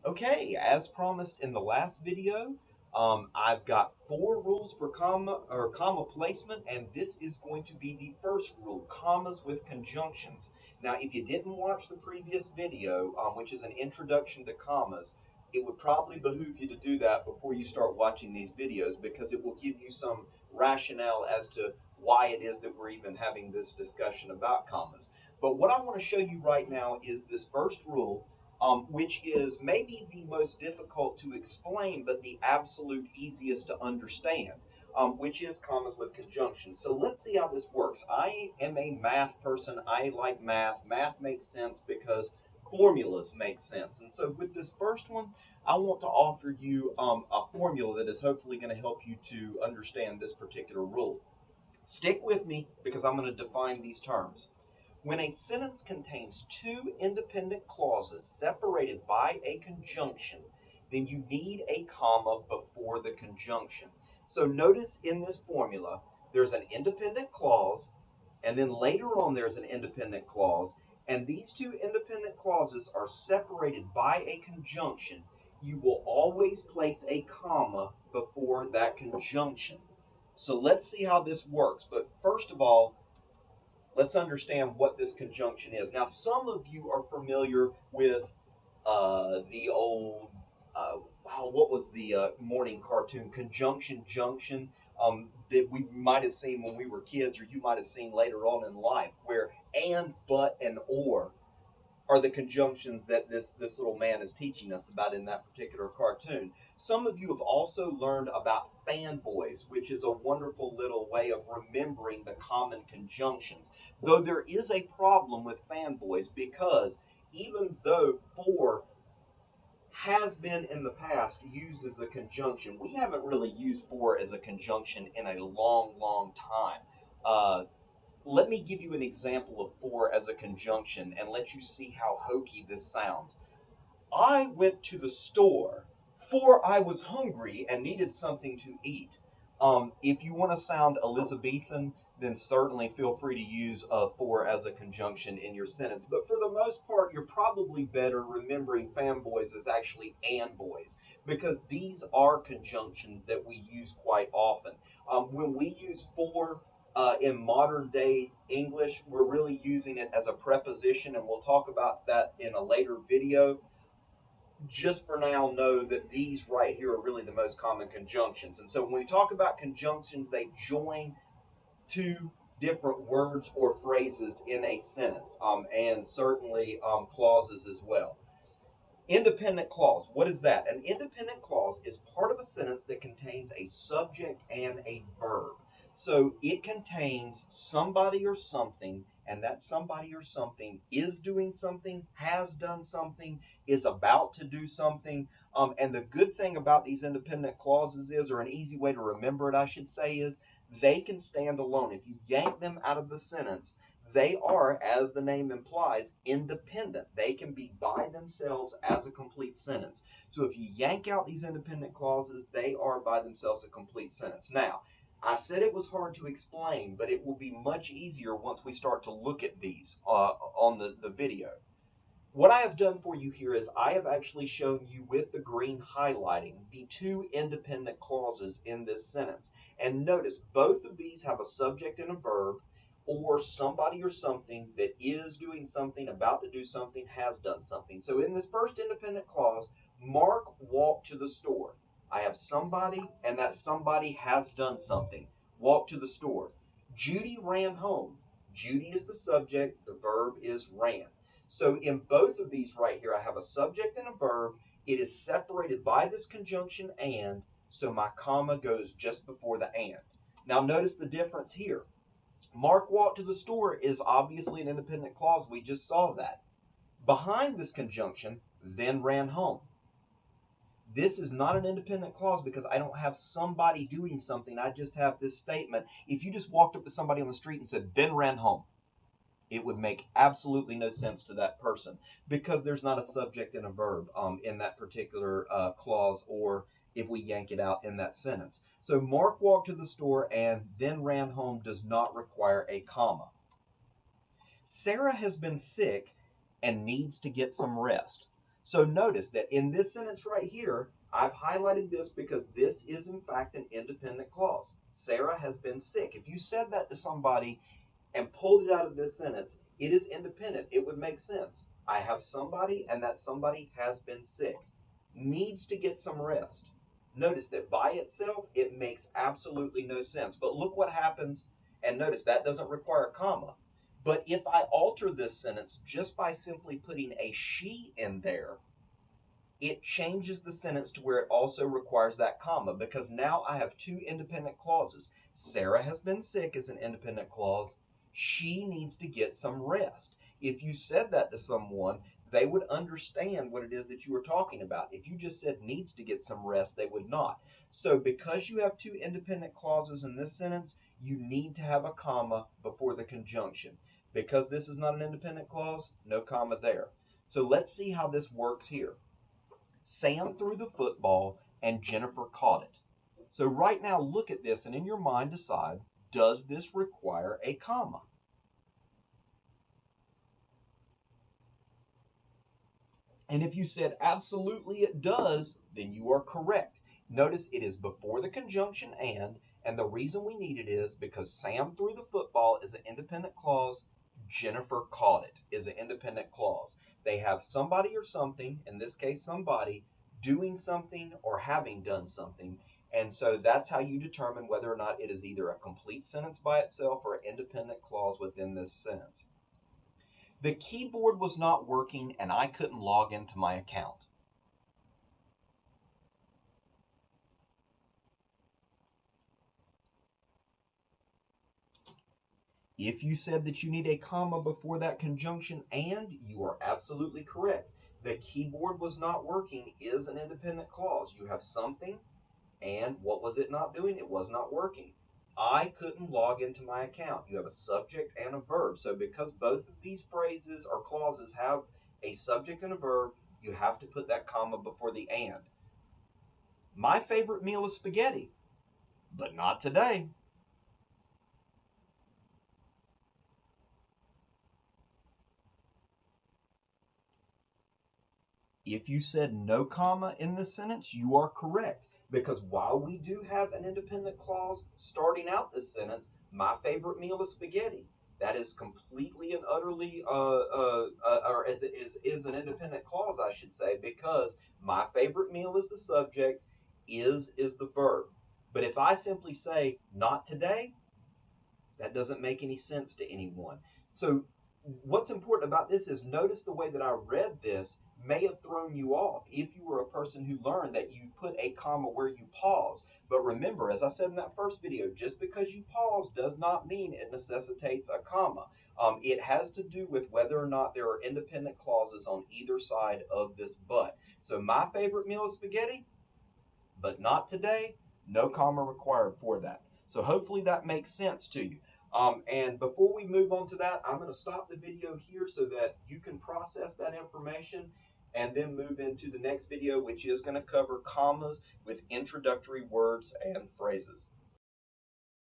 Okay, as promised in the last video, I've got 4 rules for comma placement, and this is going to be the first rule: commas with conjunctions. Now, if you didn't watch the previous video, which is an introduction to commas, it would probably behoove you to do that before you start watching these videos because it will give you some rationale as to why it is that we're even having this discussion about commas. But what I want to show you right now is this first rule, which is maybe the most difficult to explain, but the absolute easiest to understand, which is commas with conjunctions. So let's see how this works. I am a math person. I like math. Math makes sense because formulas make sense. And so with this first one, I want to offer you a formula that is hopefully going to help you to understand this particular rule. Stick with me because I'm going to define these terms. When a sentence contains 2 independent clauses separated by a conjunction, then you need a comma before the conjunction. So notice in this formula, there's an independent clause, and then later on there's an independent clause, and these 2 independent clauses are separated by a conjunction. You will always place a comma before that conjunction. So let's see how this works. But first of all, let's understand what this conjunction is. Now, some of you are familiar with the old, wow, what was the morning cartoon, Conjunction Junction, that we might have seen when we were kids, or you might have seen later on in life, where and, but, and or are the conjunctions that this little man is teaching us about in that particular cartoon. Some of you have also learned about fanboys, which is a wonderful little way of remembering the common conjunctions. Though there is a problem with fanboys because even though for has been in the past used as a conjunction, we haven't really used for as a conjunction in a long, long time. Let me give you an example of for as a conjunction and let you see how hokey this sounds. I went to the store, for I was hungry and needed something to eat. If you want to sound Elizabethan, then certainly feel free to use for as a conjunction in your sentence. But for the most part, you're probably better remembering fanboys as actually and boys, because these are conjunctions that we use quite often. When we use for in modern day English, we're really using it as a preposition, and we'll talk about that in a later video. Just for now, know that these right here are really the most common conjunctions. And so when we talk about conjunctions, they join 2 different words or phrases in a sentence, and certainly clauses as well. Independent clause, what is that? An independent clause is part of a sentence that contains a subject and a verb. So it contains somebody or something, and that somebody or something is doing something, has done something, is about to do something. And the good thing about these independent clauses is, or an easy way to remember it, I should say, is they can stand alone. If you yank them out of the sentence, they are, as the name implies, independent. They can be by themselves as a complete sentence. So if you yank out these independent clauses, they are by themselves a complete sentence. Now, I said it was hard to explain, but it will be much easier once we start to look at these on the video. What I have done for you here is I have actually shown you with the green highlighting the 2 independent clauses in this sentence. And notice both of these have a subject and a verb, or somebody or something that is doing something, about to do something, has done something. So in this first independent clause, Mark walked to the store. I have somebody, and that somebody has done something. Walked to the store. Judy ran home. Judy is the subject, the verb is ran. So in both of these right here, I have a subject and a verb. It is separated by this conjunction and, so my comma goes just before the and. Now notice the difference here. Mark walked to the store is obviously an independent clause. We just saw that. Behind this conjunction, then ran home. This is not an independent clause because I don't have somebody doing something. I just have this statement. If you just walked up to somebody on the street and said, then ran home, it would make absolutely no sense to that person because there's not a subject and a verb in that particular clause, or if we yank it out in that sentence. So Mark walked to the store and then ran home does not require a comma. Sarah has been sick and needs to get some rest. So notice that in this sentence right here, I've highlighted this because this is in fact an independent clause. Sarah has been sick. If you said that to somebody and pulled it out of this sentence, it is independent. It would make sense. I have somebody, and that somebody has been sick, needs to get some rest. Notice that by itself, it makes absolutely no sense. But look what happens, and notice that doesn't require a comma. But if I alter this sentence just by simply putting a she in there, it changes the sentence to where it also requires that comma, because now I have two independent clauses. Sarah has been sick is an independent clause. She needs to get some rest. If you said that to someone, they would understand what it is that you were talking about. If you just said needs to get some rest, they would not. So because you have two independent clauses in this sentence, you need to have a comma before the conjunction. Because this is not an independent clause, no comma there. So let's see how this works here. Sam threw the football and Jennifer caught it. So right now look at this and in your mind decide, does this require a comma? And if you said absolutely it does, then you are correct. Notice it is before the conjunction and the reason we need it is because Sam threw the football is an independent clause, Jennifer caught it is an independent clause. They have somebody or something, in this case somebody, doing something or having done something. And so that's how you determine whether or not it is either a complete sentence by itself or an independent clause within this sentence. The keyboard was not working and I couldn't log into my account. If you said that you need a comma before that conjunction and, you are absolutely correct. The keyboard was not working is an independent clause. You have something and what was it not doing? It was not working. I couldn't log into my account. You have a subject and a verb. So because both of these phrases or clauses have a subject and a verb, you have to put that comma before the and. My favorite meal is spaghetti, but not today. If you said no comma in this sentence, you are correct. Because while we do have an independent clause starting out this sentence, my favorite meal is spaghetti. That is completely and utterly, or as it is an independent clause, I should say, because my favorite meal is the subject, is the verb. But if I simply say not today, that doesn't make any sense to anyone. So what's important about this is notice the way that I read this may have thrown you off if you were a person who learned that you put a comma where you pause. But remember, as I said in that first video, just because you pause does not mean it necessitates a comma. It has to do with whether or not there are independent clauses on either side of this but. So my favorite meal is spaghetti, but not today, no comma required for that. So hopefully that makes sense to you. And before we move on to that, I'm going to stop the video here so that you can process that information and then move into the next video, which is going to cover commas with introductory words and phrases.